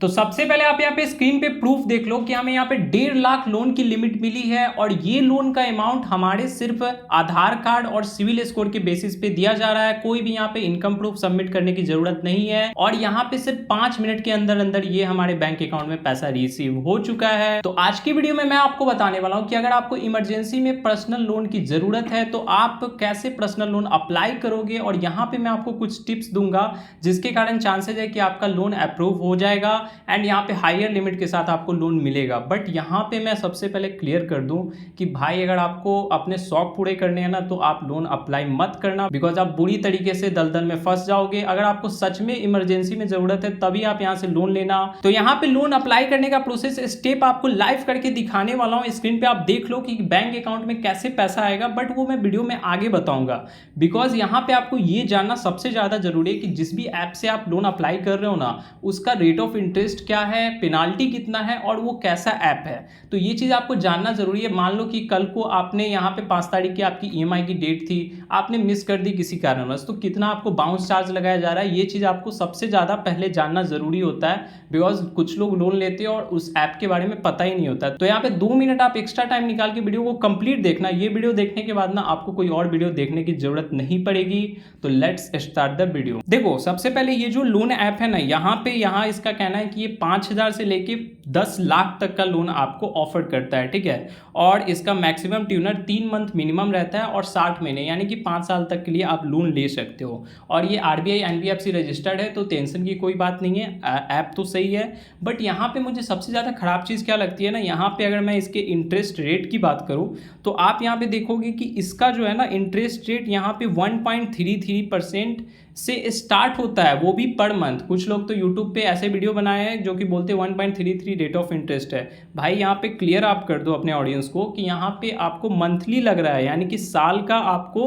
तो सबसे पहले आप यहाँ पे स्क्रीन पे प्रूफ देख लो कि हमें यहाँ पे 1.5 लाख लोन की लिमिट मिली है और ये लोन का अमाउंट हमारे सिर्फ आधार कार्ड और सिविल स्कोर के बेसिस पे दिया जा रहा है। कोई भी यहाँ पे इनकम प्रूफ सबमिट करने की जरूरत नहीं है और यहाँ पे सिर्फ 5 मिनट के अंदर अंदर ये हमारे बैंक अकाउंट में पैसा रिसीव हो चुका है। तो आज की वीडियो में मैं आपको बताने वाला हूँ कि अगर आपको इमरजेंसी में पर्सनल लोन की जरूरत है तो आप कैसे पर्सनल लोन अप्लाई करोगे और यहाँ पे मैं आपको कुछ टिप्स दूंगा जिसके कारण चांसेस है कि आपका लोन अप्रूव हो जाएगा एंड यहाँ पे हायर लिमिट के साथ आपको लोन मिलेगा। बट यहाँ पे मैं सबसे पहले क्लियर कर दूं कि भाई अगर आपको अपने शौक पूरे करने हैं ना तो आप लोन अप्लाई मत करना, बिकॉज आप बुरी तरीके से दलदल में फंस जाओगे। अगर आपको सच में इमरजेंसी में जरूरत है तभी आप यहाँ से लोन लेना। तो यहाँ पे लोन अप्लाई करने का प्रोसेस स्टेप आपको लाइव करके दिखाने वाला हूँ। स्क्रीन पे आप देख लो कि बैंक अकाउंट में कैसे पैसा आएगा, बट वो मैं वीडियो में आगे बताऊंगा। बिकॉज यहाँ पे आपको ये जानना सबसे ज्यादा जरूरी है कि जिस भी ऐप से आप लोन अप्लाई कर रहे हो ना उसका रेट ऑफ इंटरेस्ट क्या है, पेनाल्टी कितना है और वो कैसा ऐप है। तो ये चीज़ आपको जानना जरूरी है। मान लो कि कल को आपने यहाँ पे 5 तारीख की आपकी ईएमआई की डेट थी, आपने मिस कर दी किसी कारणवश, तो कितना आपको बाउंस चार्ज लगाया जा रहा है, ये चीज़ आपको सबसे ज़्यादा पहले जानना जरूरी होता है। बिकॉज कुछ लोग लोन लेते हैं और उस ऐप के बारे में पता ही नहीं होता। तो यहाँ पे 2 मिनट आप एक्स्ट्रा टाइम निकाल के वीडियो को कंप्लीट देखना। ये वीडियो देखने के बाद ना आपको कोई और वीडियो देखने की जरूरत नहीं पड़ेगी। तो लेट्स स्टार्ट द वीडियो। देखो सबसे पहले ये जो लोन ऐप है ना, यहाँ इसका कहना है कि ये 5,000 से लेके 10 लाख तक का लोन आपको ऑफर करता है, ठीक है। और इसका मैक्सिमम ट्यूनर 3 मंथ मिनिमम रहता है और 60 महीने यानी कि 5 साल तक के लिए आप लोन ले सकते हो। और ये आरबीआई एनबीएफसी रजिस्टर्ड है, तो टेंशन की कोई बात नहीं है, ऐप तो सही है। बट यहाँ पे मुझे सबसे ज़्यादा खराब चीज़ क्या लगती है ना, यहाँ पे अगर मैं इसके इंटरेस्ट रेट की बात करूँ तो आप यहाँ पे देखोगे कि इसका जो है ना इंटरेस्ट रेट यहाँ पे 1.33% से स्टार्ट होता है, वो भी पर मंथ। कुछ लोग तो यूट्यूब पे ऐसे वीडियो बनाए हैं जो कि बोलते हैं 1.33 रेट ऑफ इंटरेस्ट है। भाई यहाँ पे क्लियर आप कर दो अपने ऑडियंस को कि यहाँ पे आपको मंथली लग रहा है, यानी कि साल का आपको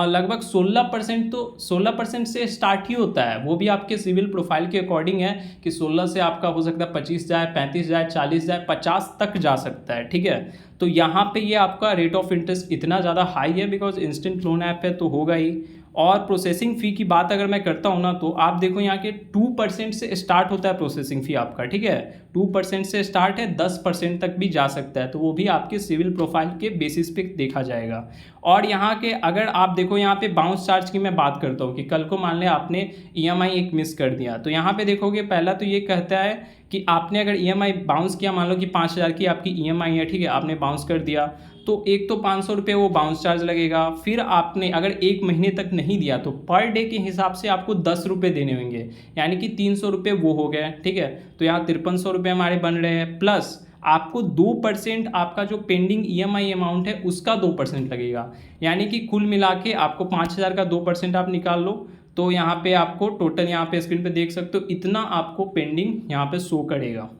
लगभग 16%, तो 16% से स्टार्ट ही होता है। वो भी आपके सिविल प्रोफाइल के अकॉर्डिंग है कि 16 से आपका हो सकता है 25 जाए, 35 जाए, 40 जाए, 50 तक जा सकता है, ठीक है। तो यहाँ पे ये आपका रेट ऑफ इंटरेस्ट इतना ज़्यादा हाई है बिकॉज इंस्टेंट लोन ऐप है तो होगा ही। और प्रोसेसिंग फ़ी की बात अगर मैं करता हूँ ना तो आप देखो यहाँ के 2% से स्टार्ट होता है प्रोसेसिंग फ़ी आपका, ठीक है। 2% से स्टार्ट है, 10% तक भी जा सकता है, तो वो भी आपके सिविल प्रोफाइल के बेसिस पे देखा जाएगा। और यहाँ के अगर आप देखो यहाँ पे बाउंस चार्ज की मैं बात करता हूँ कि कल को मान लें आपने ईएमआई एक मिस कर दिया, तो यहाँ पे देखोगे पहला तो ये कहता है कि आपने अगर ईएमआई बाउंस किया, मान लो कि 5,000 की आपकी ईएमआई है, ठीक है, आपने बाउंस कर दिया तो एक तो 500 रुपये वो बाउंस चार्ज लगेगा। फिर आपने अगर 1 महीने तक नहीं दिया तो पर डे के हिसाब से आपको 10 रुपये देने होंगे, यानी कि 300 रुपये वो हो गए, ठीक है। तो यहाँ 5300 रुपये हमारे बन रहे हैं, प्लस आपको 2% आपका जो पेंडिंग ईएमआई अमाउंट है उसका 2% लगेगा, यानी कि कुल मिला के आपको 5,000 का 2% आप निकाल लो तो यहाँ पे आपको टोटल यहाँ पे स्क्रीन पे देख सकते हो इतना आपको पेंडिंग यहाँ पे शो करेगा,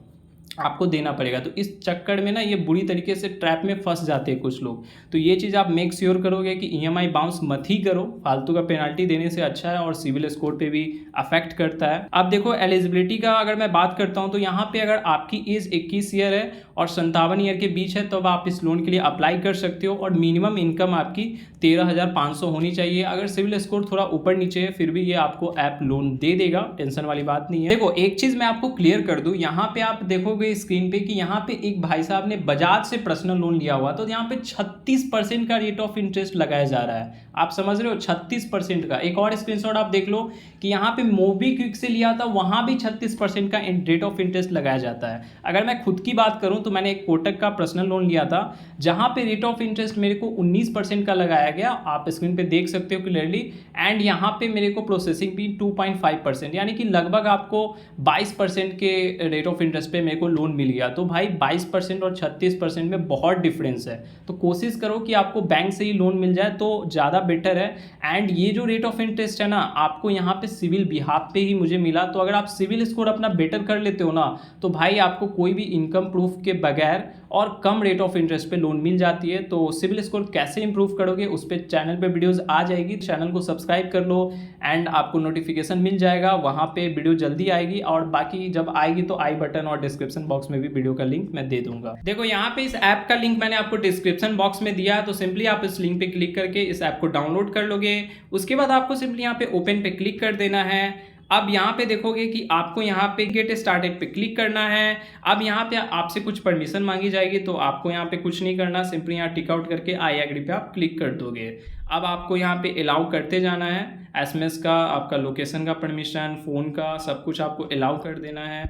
आपको देना पड़ेगा। तो इस चक्कर में ना ये बुरी तरीके से ट्रैप में फंस जाते हैं कुछ लोग। तो ये चीज़ आप मेक श्योर करोगे कि ईएमआई बाउंस मत ही करो, फालतू का पेनल्टी देने से अच्छा है और सिविल स्कोर पे भी अफेक्ट करता है। अब देखो एलिजिबिलिटी का अगर मैं बात करता हूँ तो यहाँ पे अगर आपकी एज 21 ईयर है और 57 ईयर के बीच है तब आप इस लोन के लिए अप्लाई कर सकते हो और मिनिमम इनकम आपकी 13,500 होनी चाहिए। अगर सिविल स्कोर थोड़ा ऊपर नीचे है फिर भी ये आपको ऐप लोन दे देगा, टेंशन वाली बात नहीं है। देखो एक चीज़ मैं आपको क्लियर कर दूँ, यहाँ पे आप देखोगे स्क्रीन पे कि यहाँ पे एक भाई साहब ने बजाज से पर्सनल लोन लिया हुआ, तो यहाँ पे 36% का रेट ऑफ इंटरेस्ट लगाया जा रहा है। आप समझ रहे हो, 36% का। एक और स्क्रीनशॉट आप देख लो कि यहाँ पे मोबीक्विक से लिया था, वहाँ भी 36% का रेट ऑफ इंटरेस्ट लगाया जाता है। अगर मैं खुद की बात करूँ तो मैंने एक कोटक का पर्सनल लोन लिया था जहाँ पे रेट ऑफ इंटरेस्ट मेरे को 19% का लगाया गया, आप स्क्रीन पे देख सकते हो क्लियरली। एंड यहाँ पे मेरे को प्रोसेसिंग भी 2.5%, यानी कि लगभग आपको 22% के रेट ऑफ इंटरेस्ट पे मेरे को लोन मिल गया। तो भाई 22% और 36% में बहुत डिफरेंस है। तो कोशिश करो कि आपको बैंक से ही लोन मिल जाए तो ज़्यादा बेटर है। एंड ये जो रेट ऑफ इंटरेस्ट है ना आपको यहाँ पे सिविल बिहाफ पे ही मुझे मिला, तो अगर आप सिविल स्कोर अपना बेटर कर लेते हो ना तो भाई आपको कोई भी इनकम प्रूफ के बगैर और कम रेट ऑफ इंटरेस्ट पे लोन मिल जाती है। तो सिविल स्कोर कैसे इंप्रूव करोगे उस पर चैनल पे वीडियोस आ जाएगी, चैनल को सब्सक्राइब कर लो एंड आपको नोटिफिकेशन मिल जाएगा, वहाँ पे वीडियो जल्दी आएगी। और बाकी जब आएगी तो आई बटन और डिस्क्रिप्शन बॉक्स में भी वीडियो का लिंक मैं दे दूंगा। देखो यहाँ पे इस ऐप का लिंक मैंने आपको डिस्क्रिप्शन बॉक्स में दिया, तो सिंपली आप इस लिंक पे क्लिक करके इस ऐप को डाउनलोड कर लोगे। उसके बाद आपको सिंपली यहाँ पे ओपन पे क्लिक कर देना है। अब यहाँ पे देखोगे कि आपको यहाँ पे गेट स्टार्टेड पे क्लिक करना है। अब यहाँ पे आपसे कुछ परमिशन मांगी जाएगी, तो आपको यहाँ पे कुछ नहीं करना, सिंपली यहाँ टिक आउट करके आई एग्री पे आप क्लिक कर दोगे। अब आपको यहाँ पे अलाउ करते जाना है, एसएमएस का, आपका लोकेशन का परमिशन, फ़ोन का, सब कुछ आपको अलाउ कर देना है,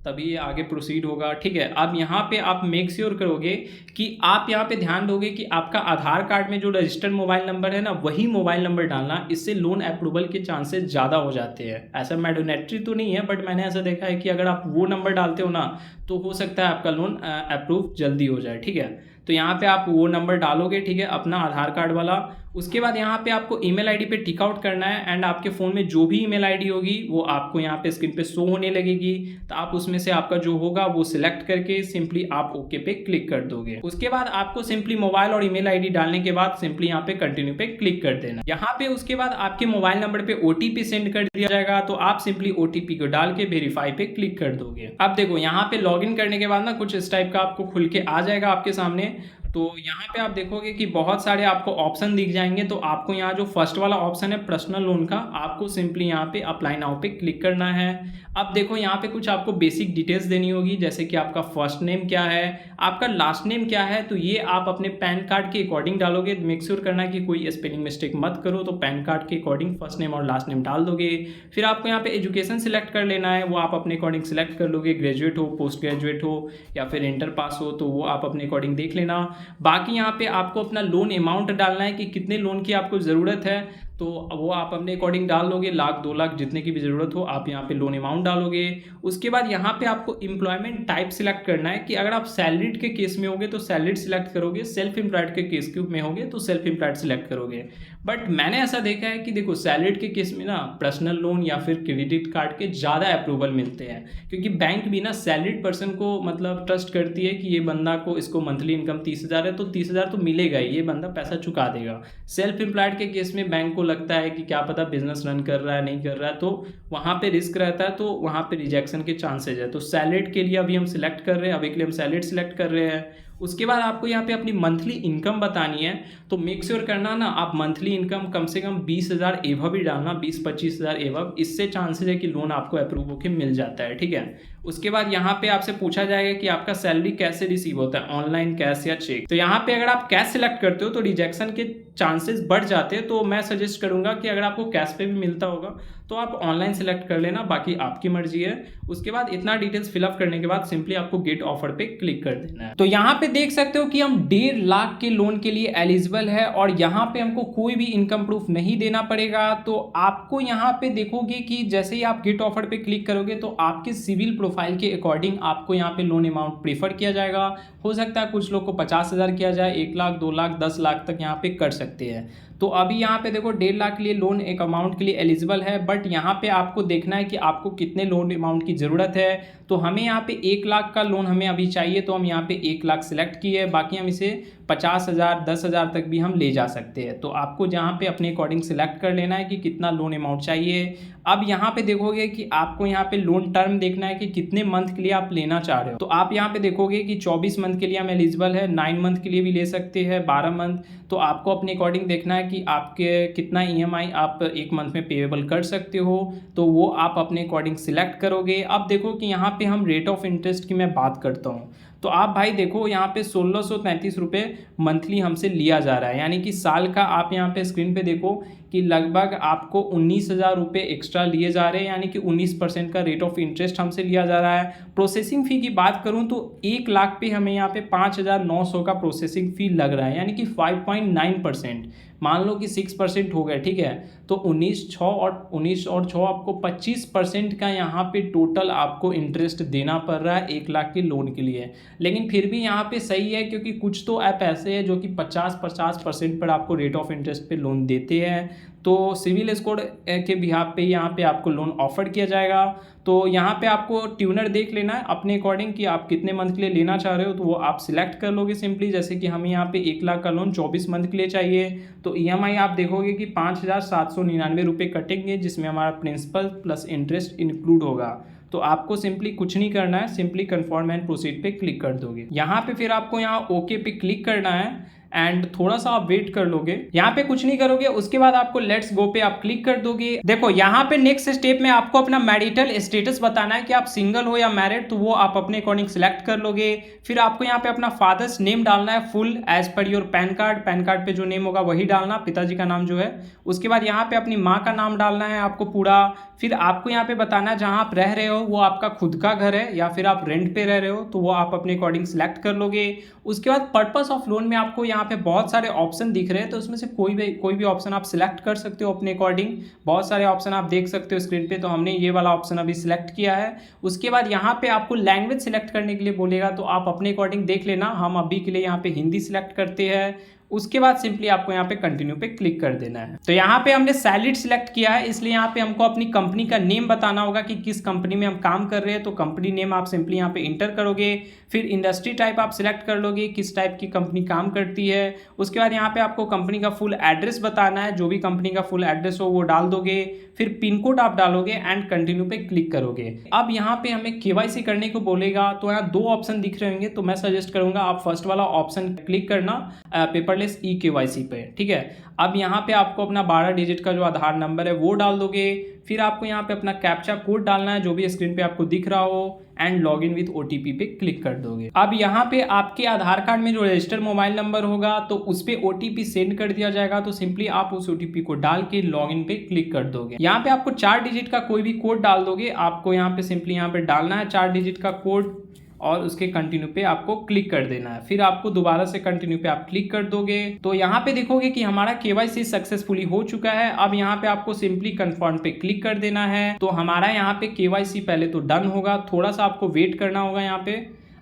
तभी ये आगे प्रोसीड होगा। ठीक है, अब यहाँ पे आप मेक श्योर करोगे कि आप यहाँ पे ध्यान दोगे कि आपका आधार कार्ड में जो रजिस्टर्ड मोबाइल नंबर है ना, वही मोबाइल नंबर डालना, इससे लोन अप्रूवल के चांसेस ज़्यादा हो जाते हैं। ऐसा मैंडेटरी तो नहीं है, बट मैंने ऐसा देखा है कि अगर आप वो नंबर डालते हो ना, तो हो सकता है आपका लोन अप्रूव जल्दी हो जाए। ठीक है, तो यहाँ पे आप वो नंबर डालोगे, ठीक है, अपना आधार कार्ड वाला। उसके बाद यहाँ पे आपको ईमेल आईडी पे टिक आउट करना है, एंड आपके फ़ोन में जो भी ईमेल आईडी होगी वो आपको यहाँ पे स्क्रीन पे शो होने लगेगी। तो आप उसमें से आपका जो होगा वो सिलेक्ट करके सिंपली आप ओके पे क्लिक कर दोगे। उसके बाद आपको सिंपली मोबाइल और ईमेल आईडी डालने के बाद सिंपली यहाँ पे कंटिन्यू पे क्लिक कर देना। यहाँ पे उसके बाद आपके मोबाइल नंबर पे ओटीपी सेंड कर दिया जाएगा, तो आप सिंपली ओटीपी को डाल के वेरीफाई पे क्लिक कर दोगे। अब देखो यहाँ पे लॉग इन करने के बाद ना कुछ इस टाइप का आपको खुल के आ जाएगा आपके सामने। तो यहाँ पे आप देखोगे कि बहुत सारे आपको ऑप्शन दिख जाएंगे। तो आपको यहाँ जो फर्स्ट वाला ऑप्शन है पर्सनल लोन का, आपको सिंपली यहाँ पे अप्लाई नाउ पे क्लिक करना है। अब देखो यहाँ पे कुछ आपको बेसिक डिटेल्स देनी होगी, जैसे कि आपका फर्स्ट नेम क्या है, आपका लास्ट नेम क्या है, तो ये आप अपने पैन कार्ड के अकॉर्डिंग डालोगे। मेक श्योर करना कि कोई स्पेलिंग मिस्टेक मत करो, तो पैन कार्ड के अकॉर्डिंग फर्स्ट नेम और लास्ट नेम डाल दोगे। फिर आपको यहाँ पे एजुकेशन सिलेक्ट कर लेना है, वो आप अपने अकॉर्डिंग सिलेक्ट कर लोगे, ग्रेजुएट हो, पोस्ट ग्रेजुएट हो या फिर इंटर पास हो, तो वो आप अपने अकॉर्डिंग देख लेना। बाकी यहाँ पे आपको अपना लोन अमाउंट डालना है कि कितने लोन की आपको ज़रूरत है, तो वो आप अपने अकॉर्डिंग डाल दोगे, लाख 2 लाख जितने की भी ज़रूरत हो आप यहाँ पे लोन अमाउंट डालोगे। उसके बाद यहाँ पे आपको एम्प्लॉयमेंट टाइप सिलेक्ट करना है कि अगर आप सैलरीड के केस में होगे तो सैलरीड सिलेक्ट करोगे, सेल्फ एम्प्लॉयड के केस में होगे तो सेल्फ एम्प्लॉयड सिलेक्ट करोगे। बट मैंने ऐसा देखा है कि देखो सैलरीड के केस में ना पर्सनल लोन या फिर क्रेडिट कार्ड के ज़्यादा अप्रूवल मिलते हैं, क्योंकि बैंक भी ना सैलरीड पर्सन को मतलब ट्रस्ट करती है कि ये बंदा को, इसको मंथली इनकम 30,000 है तो 30,000 तो मिलेगा ही, ये बंदा पैसा चुका देगा। सेल्फ एम्प्लॉयड के केस में बैंक को लगता है कि क्या पता बिजनेस रन कर रहा है नहीं कर रहा है, तो वहाँ पे रिस्क रहता है, तो वहाँ पे रिजेक्शन के चांसेज है। तो सैलरीड के लिए अभी हम सिलेक्ट कर रहे हैं, अभी के लिए हम सैलरीड सिलेक्ट कर रहे हैं। उसके बाद आपको यहाँ पे अपनी मंथली इनकम बतानी है, तो मेक श्योर करना ना आप मंथली इनकम कम से कम 20,000 एवब ही डालना, 20-25,000 एवब, इससे चांसेस है कि लोन आपको अप्रूव होकर मिल जाता है। ठीक है, उसके बाद यहाँ पे आपसे पूछा जाएगा कि आपका सैलरी कैसे रिसीव होता है, ऑनलाइन, कैश या चेक। तो यहाँ पे अगर आप कैश सिलेक्ट करते हो तो रिजेक्शन के चांसेस बढ़ जाते हैं, तो मैं सजेस्ट करूंगा कि अगर आपको कैश पे भी मिलता होगा तो आप ऑनलाइन सिलेक्ट कर लेना, बाकी आपकी मर्जी है। उसके बाद इतना डिटेल्स फिलअप करने के बाद सिंपली आपको गेट ऑफर पे क्लिक कर देना है। तो यहाँ पे देख सकते हो कि हम 1.5 लाख के लोन के लिए एलिजिबल है, और यहाँ पे हमको कोई भी इनकम प्रूफ नहीं देना पड़ेगा। तो आपको यहाँ पे देखोगे कि जैसे ही आप गेट ऑफर पे क्लिक करोगे तो आपके सिविल प्रोफाइल के अकॉर्डिंग आपको यहाँ पे लोन अमाउंट प्रेफर किया जाएगा। हो सकता है कुछ लोग को 50,000 किया जाए, 1 लाख, 2 लाख, 10 लाख तक यहाँ पे कर सकते हैं। तो अभी यहाँ पे देखो 1.5 लाख के लिए लोन एक अमाउंट के लिए एलिजिबल है, बट यहाँ पे आपको देखना है कि आपको कितने लोन अमाउंट की ज़रूरत है। तो हमें यहाँ पे 1 लाख का लोन हमें अभी चाहिए, तो हम यहाँ पे 1 लाख सिलेक्ट किए है, बाकी हम इसे 50,000, 10,000 तक भी हम ले जा सकते हैं। तो आपको जहाँ पे अपने अकॉर्डिंग सिलेक्ट कर लेना है कि कितना लोन अमाउंट चाहिए। अब यहाँ पे देखोगे कि आपको यहाँ पे लोन टर्म देखना है कि कितने मंथ के लिए आप लेना चाह रहे हो। तो आप यहाँ पे देखोगे कि 24 मंथ के लिए हम एलिजिबल है, 9 मंथ के लिए भी ले सकते हैं, 12 मंथ। तो आपको अपने अकॉर्डिंग देखना है कि आपके कितना EMI आप 1 मंथ में पेएबल कर सकते हो, तो वो आप अपने अकॉर्डिंग सिलेक्ट करोगे। अब देखो कि यहाँ पे हम रेट ऑफ इंटरेस्ट की मैं बात करता हूँ, तो आप भाई देखो यहाँ पे 1633 रुपये मंथली हमसे लिया जा रहा है, यानी कि साल का आप यहाँ पे स्क्रीन पे देखो कि लगभग आपको 19,000 रुपये एक्स्ट्रा लिए जा रहे हैं, यानी कि 19% का रेट ऑफ इंटरेस्ट हमसे लिया जा रहा है। प्रोसेसिंग फ़ी की बात करूँ तो 1 लाख पे हमें यहाँ पे 5,900 का प्रोसेसिंग फ़ी लग रहा है, यानी कि 5.9%। मान लो कि 6% हो गया, ठीक है, तो 19 और 6 आपको 25% का यहाँ पे टोटल आपको इंटरेस्ट देना पड़ रहा है 1 लाख के लोन के लिए। लेकिन फिर भी यहाँ पे सही है, क्योंकि कुछ तो ऐप ऐसे हैं जो कि 50% पर आपको रेट ऑफ इंटरेस्ट पे लोन देते हैं। तो सिविल स्कोर के बिहाफ पे यहाँ पे आपको लोन ऑफर किया जाएगा। तो यहाँ पे आपको ट्यूनर देख लेना है अपने अकॉर्डिंग कि आप कितने मंथ के लिए लेना चाह रहे हो, तो वो आप सिलेक्ट कर लोगे सिंपली। जैसे कि हमें यहाँ पे 1 लाख का लोन 24 मंथ के लिए चाहिए, तो EMI आप देखोगे कि 5,799 रुपये कटेंगे, जिसमें हमारा प्रिंसिपल प्लस इंटरेस्ट इंक्लूड होगा। तो आपको सिंपली कुछ नहीं करना है, सिंपली कन्फर्म एंड प्रोसीड पे क्लिक कर दोगे। यहाँ पे फिर आपको यहाँ ओके पे क्लिक करना है, एंड थोड़ा सा आप वेट कर लोगे, यहाँ पे कुछ नहीं करोगे। उसके बाद आपको लेट्स गो पे आप क्लिक कर दोगे। देखो यहाँ पे नेक्स्ट स्टेप में आपको अपना मैरिटल स्टेटस बताना है कि आप सिंगल हो या मैरिड, तो वो आप अपने अकॉर्डिंग सिलेक्ट कर लोगे। फिर आपको यहाँ पे अपना फादर्स नेम डालना है full as per your PAN card पे जो नेम होगा वही डालना, पिताजी का नाम जो है। उसके बाद यहाँ पे अपनी माँ का नाम डालना है आपको पूरा। फिर आपको यहाँ पे बताना है जहाँ आप रह रहे हो वो आपका खुद का घर है या फिर आप रेंट पे रह रहे हो, तो वो आप अपने अकॉर्डिंग सिलेक्ट कर लोगे। उसके बाद पर्पस ऑफ लोन में आपको यहाँ पे बहुत सारे ऑप्शन दिख रहे हैं, तो उसमें से कोई भी ऑप्शन आप सिलेक्ट कर सकते हो अपने अकॉर्डिंग। बहुत सारे ऑप्शन आप देख सकते हो स्क्रीन पे, तो हमने ये वाला ऑप्शन अभी सिलेक्ट किया है। उसके बाद यहाँ पे आपको लैंग्वेज सिलेक्ट करने के लिए बोलेगा, तो आप अपने अकॉर्डिंग देख लेना। हम अभी के लिए यहाँ पे हिंदी सिलेक्ट करते हैं। उसके बाद सिंपली आपको यहाँ पे कंटिन्यू पे क्लिक कर देना है। तो यहाँ पे हमने सैलरीड सिलेक्ट किया है, इसलिए यहाँ पे हमको अपनी कंपनी का नेम बताना होगा कि किस कंपनी में हम काम कर रहे हैं। तो कंपनी नेम आप सिंपली यहाँ पे इंटर करोगे। फिर इंडस्ट्री टाइप आप सिलेक्ट कर लोगे, किस टाइप की कंपनी काम करती है। उसके बाद यहाँ पे आपको कंपनी का फुल एड्रेस बताना है, जो भी कंपनी का फुल एड्रेस हो वो डाल दोगे। फिर पिन कोड आप डालोगे एंड कंटिन्यू पे क्लिक करोगे। अब यहाँ पे हमें केवाईसी करने को बोलेगा, तो यहाँ 2 ऑप्शन दिख रहे होंगे, तो मैं सजेस्ट करूंगा आप फर्स्ट वाला ऑप्शन क्लिक करना, पेपरलेस ई केवाईसी पे, ठीक है। अब यहाँ पे आपको अपना 12 डिजिट का जो आधार नंबर है वो डाल दोगे। फिर आपको यहाँ पे अपना कैप्चा कोड डालना है जो भी स्क्रीन पे आपको दिख रहा हो, and log in with OTP पे क्लिक कर दोगे। अब यहाँ पे आपके आधार कार्ड में जो रजिस्टर्ड मोबाइल नंबर होगा तो उस पे ओटीपी सेंड कर दिया जाएगा, तो सिंपली आप उस ओटीपी को डाल के लॉग इन पे क्लिक कर दोगे। यहाँ पे आपको 4 डिजिट का कोई भी कोड डाल दोगे, आपको यहाँ पे सिंपली यहाँ पे डालना है 4 डिजिट का कोड और उसके कंटिन्यू पे आपको क्लिक कर देना है। फिर आपको दोबारा से कंटिन्यू पे आप क्लिक कर दोगे, तो यहाँ पे देखोगे कि हमारा केवाईसी सक्सेसफुली हो चुका है। अब यहाँ पे आपको सिंपली कंफर्म पे क्लिक कर देना है। तो हमारा यहाँ पे केवाईसी पहले तो डन होगा, थोड़ा सा आपको वेट करना होगा यहाँ पे।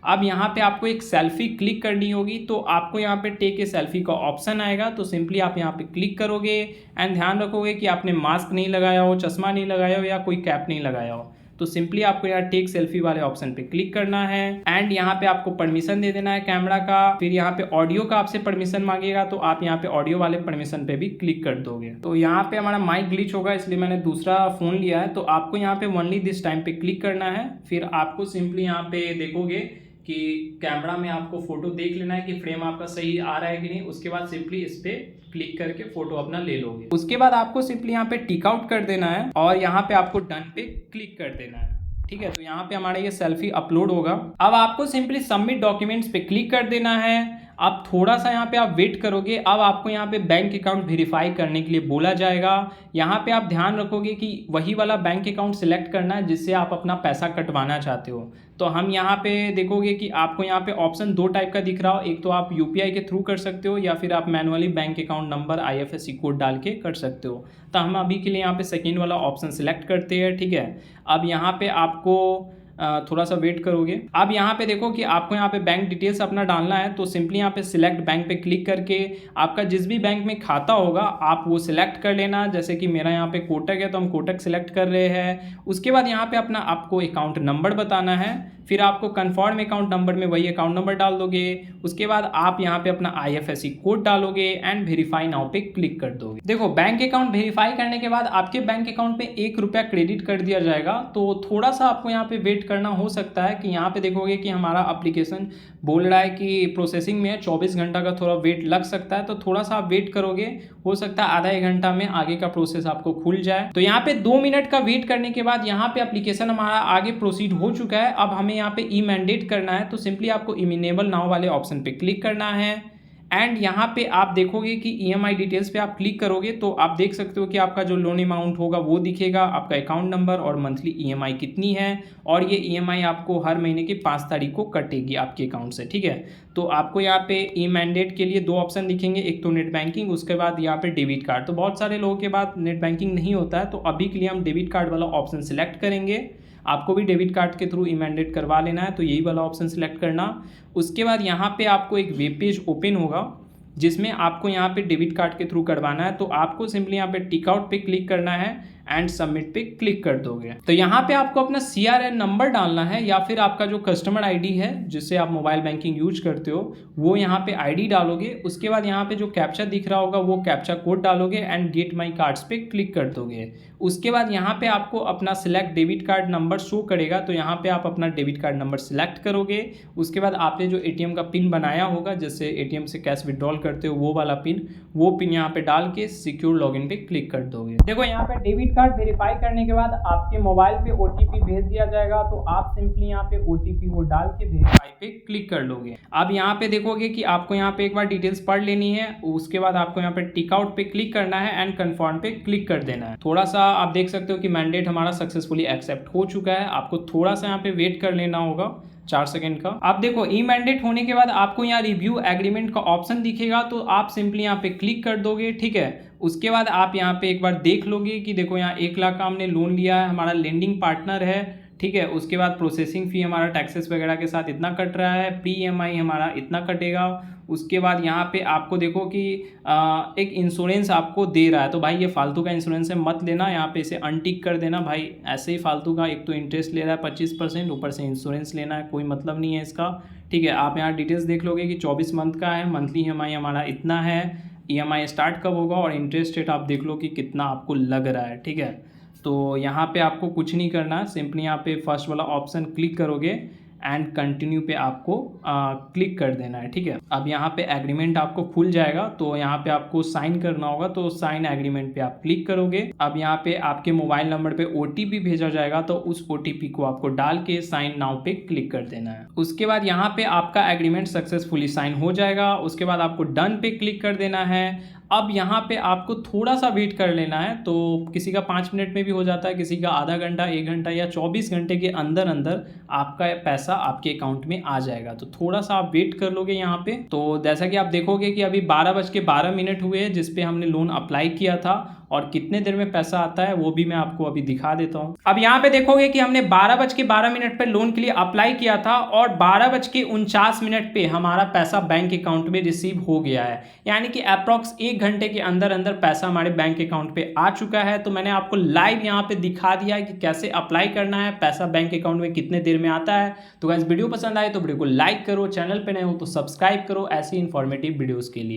अब यहाँ पे आपको एक सेल्फी क्लिक करनी होगी, तो आपको यहाँ पे टेक ए सेल्फी का ऑप्शन आएगा, तो सिंपली आप यहाँ पे क्लिक करोगे। एंड ध्यान रखोगे कि आपने मास्क नहीं लगाया हो, चश्मा नहीं लगाया हो या कोई कैप नहीं लगाया हो, तो सिंपली आपको यहाँ टेक सेल्फी वाले ऑप्शन पे क्लिक करना है। एंड यहाँ पे आपको परमिशन दे देना है कैमरा का। फिर यहाँ पे ऑडियो का आपसे परमिशन मांगेगा, तो आप यहाँ पे ऑडियो वाले परमिशन पे भी क्लिक कर दोगे। तो यहाँ पे हमारा माइक ग्लिच होगा, इसलिए मैंने दूसरा फोन लिया है, तो आपको यहाँ पे ओनली दिस टाइम पे क्लिक करना है। फिर आपको सिंपली यहाँ पे देखोगे कि कैमरा में आपको फोटो देख लेना है कि फ्रेम आपका सही आ रहा है कि नहीं। उसके बाद सिंपली इस पे क्लिक करके फोटो अपना ले लोगे। उसके बाद आपको सिंपली यहाँ पे टिक आउट कर देना है और यहाँ पे आपको डन पे क्लिक कर देना है, ठीक है। तो यहाँ पे हमारा ये सेल्फी अपलोड होगा। अब आपको सिंपली सबमिट डॉक्यूमेंट्स पे क्लिक कर देना है। अब थोड़ा सा यहाँ पे आप वेट करोगे। अब आपको यहाँ पे बैंक अकाउंट वेरीफाई करने के लिए बोला जाएगा। यहाँ पे आप ध्यान रखोगे कि वही वाला बैंक अकाउंट सिलेक्ट करना है जिससे आप अपना पैसा कटवाना चाहते हो। तो हम यहाँ पे देखोगे कि आपको यहाँ पे ऑप्शन 2 टाइप का दिख रहा हो, एक तो आप यूपीआई के थ्रू कर सकते हो या फिर आप manually bank account number IFSC code डाल के कर सकते हो। तो हम अभी के लिए यहाँ पे सेकेंड वाला ऑप्शन सिलेक्ट करते हैं, ठीक है। अब यहाँ पे आपको थोड़ा सा वेट करोगे। अब यहाँ पे देखो कि आपको यहाँ पे बैंक डिटेल्स अपना डालना है, तो सिंपली यहाँ पे सिलेक्ट बैंक पे क्लिक करके आपका जिस भी बैंक में खाता होगा आप वो सिलेक्ट कर लेना। जैसे कि मेरा यहाँ पे कोटक है, तो हम कोटक सिलेक्ट कर रहे हैं। उसके बाद यहाँ पे अपना आपको अकाउंट नंबर बताना है, फिर आपको कन्फर्म अकाउंट नंबर में वही अकाउंट नंबर डाल दोगे। उसके बाद आप यहाँ पे अपना आईएफएससी कोड डालोगे एंड वेरीफाई नाउ पे क्लिक कर दोगे। देखो बैंक अकाउंट वेरीफाई करने के बाद आपके बैंक अकाउंट पे 1 रुपया क्रेडिट कर दिया जाएगा। तो थोड़ा सा आपको यहाँ पे वेट करना हो सकता है कि यहाँ पे देखोगे कि हमारा एप्लीकेशन बोल रहा है कि प्रोसेसिंग में है, 24 घंटा का थोड़ा वेट लग सकता है। तो थोड़ा सा आप वेट करोगे, हो सकता है आधा 1 घंटा में आगे का प्रोसेस आपको खुल जाए। तो यहाँ पे 2 मिनट का वेट करने के बाद यहाँ पे एप्लीकेशन हमारा आगे प्रोसीड हो चुका है। अब हमें यहाँ पे ई मैंडेट करना है, तो सिंपली आपको इनेबल नाउ वाले ऑप्शन पे क्लिक करना है। एंड यहाँ पे आप देखोगे कि ईएमआई डिटेल्स पे आप क्लिक करोगे तो आप देख सकते हो कि आपका जो लोन अमाउंट होगा वो दिखेगा, आपका अकाउंट नंबर और मंथली ईएमआई कितनी है। और ये ईएमआई आपको हर महीने की 5 तारीख को कटेगी आपके अकाउंट से, ठीक है। तो आपको यहाँ पे ई मैंडेट के लिए 2 ऑप्शन दिखेंगे, एक तो नेट बैंकिंग, उसके बाद यहाँ पे डेबिट कार्ड। तो बहुत सारे लोगों के बाद नेट बैंकिंग नहीं होता है, तो अभी के लिए हम डेबिट कार्ड वाला ऑप्शन सिलेक्ट करेंगे। आपको भी डेबिट कार्ड के थ्रू ई मैंडेट करवा लेना है, तो यही वाला ऑप्शन सिलेक्ट करना। उसके बाद यहाँ पे आपको एक वेब पेज ओपन होगा जिसमें आपको यहाँ पे डेबिट कार्ड के थ्रू करवाना है। तो आपको सिंपली यहाँ पे टिक आउट पे क्लिक करना है एंड सबमिट पे क्लिक कर दोगे। तो यहाँ पे आपको अपना CRN नंबर डालना है या फिर आपका जो कस्टमर ID है जिससे आप मोबाइल बैंकिंग यूज करते हो वो यहाँ पे ID डालोगे। उसके बाद यहाँ पे जो कैप्चा दिख रहा होगा वो कैप्चा कोड डालोगे एंड गेट माई कार्ड्स पे क्लिक कर दोगे। उसके बाद यहाँ पे आपको अपना select debit card number show करेगा, तो यहाँ पे आप अपना डेबिट कार्ड नंबर सिलेक्ट करोगे। उसके बाद आपने जो ATM का पिन बनाया होगा, जैसे ATM से कैश विड्रॉल करते हो वो वाला पिन, वो पिन यहाँ पे डाल के सिक्योर लॉगिन पे क्लिक कर दोगे। देखो यहाँ पे डेबिट कार्ड वेरीफाई करने के बाद आपके मोबाइल पे OTP भेज दिया जाएगा, तो आप सिंपली यहाँ पे OTP वो डाल के वेरीफाई पे क्लिक कर लोगे। अब यहाँ पे देखोगे कि आपको यहाँ पे एक बार डिटेल्स पढ़ लेनी है, उसके बाद आपको यहाँ पे टिक आउट पे क्लिक करना है एंड कन्फर्म पे क्लिक कर देना है। थोड़ा सा आप देख सकते हो कि मैंडेट हमारा सक्सेसफुली एक्सेप्ट हो चुका है। आपको थोड़ा सा यहाँ पे वेट कर लेना होगा 4 सेकंड का। आप देखो ई मैंडेट होने के बाद आपको यहाँ रिव्यू एग्रीमेंट का ऑप्शन दिखेगा, तो आप सिंपली यहाँ पे क्लिक कर दोगे, ठीक है। उसके बाद आप यहाँ पे एक बार देख लोगे कि देखो यहाँ 1 लाख का हमने लोन लिया है, हमारा लेंडिंग पार्टनर है, ठीक है। उसके बाद प्रोसेसिंग फ़ी हमारा टैक्सेस वगैरह के साथ इतना कट रहा है, प्री EMI हमारा इतना कटेगा। उसके बाद यहाँ पे आपको देखो कि एक इंश्योरेंस आपको दे रहा है, तो भाई ये फालतू का इंश्योरेंस है, मत लेना। यहाँ पे इसे अनटिक कर देना भाई, ऐसे ही फालतू का। एक तो इंटरेस्ट ले रहा है 25%, ऊपर से इंश्योरेंस लेना है, कोई मतलब नहीं है इसका, ठीक है। आप यहाँ डिटेल्स देख लोगे कि 24 मंथ का है, मंथली EMI हमारा इतना है, EMI स्टार्ट कब होगा और इंटरेस्ट रेट आप देख लो कि कितना आपको लग रहा है, ठीक है। तो यहाँ पे आपको कुछ नहीं करना है, सिंपली यहाँ पे फर्स्ट वाला ऑप्शन क्लिक करोगे एंड कंटिन्यू पे आपको क्लिक कर देना है, ठीक है। अब यहाँ पे एग्रीमेंट आपको खुल जाएगा, तो यहाँ पे आपको साइन करना होगा, तो साइन एग्रीमेंट पे आप क्लिक करोगे। अब यहाँ पे आपके मोबाइल नंबर पे OTP भेजा जाएगा, तो उस OTP को आपको डाल के साइन नाउ पे क्लिक कर देना है। उसके बाद यहाँ पे आपका एग्रीमेंट सक्सेसफुली साइन हो जाएगा। उसके बाद आपको डन पे क्लिक कर देना है। अब यहाँ पे आपको थोड़ा सा वेट कर लेना है, तो किसी का 5 मिनट में भी हो जाता है, किसी का आधा घंटा, 1 घंटा या 24 घंटे के अंदर अंदर आपका पैसा आपके अकाउंट में आ जाएगा। तो थोड़ा सा आप वेट कर लोगे यहाँ पे। तो जैसा कि आप देखोगे कि अभी 12:12 हुए हैं जिस पे हमने लोन अप्लाई किया था, और कितने देर में पैसा आता है वो भी मैं आपको अभी दिखा देता हूँ। अब यहाँ पे देखोगे कि हमने 12:12 पे लोन के लिए अप्लाई किया था और 12:49 पे हमारा पैसा बैंक अकाउंट में रिसीव हो गया है, यानी कि अप्रॉक्स 1 घंटे के अंदर अंदर पैसा हमारे बैंक अकाउंट पे आ चुका है। तो मैंने आपको लाइव यहाँ पे दिखा दिया है कि कैसे अप्लाई करना है, पैसा बैंक अकाउंट में कितने देर में आता है। तो गाइस वीडियो पसंद आए तो वीडियो को लाइक करो, चैनल पे नए हो तो सब्सक्राइब करो ऐसी इंफॉर्मेटिव वीडियोस के लिए।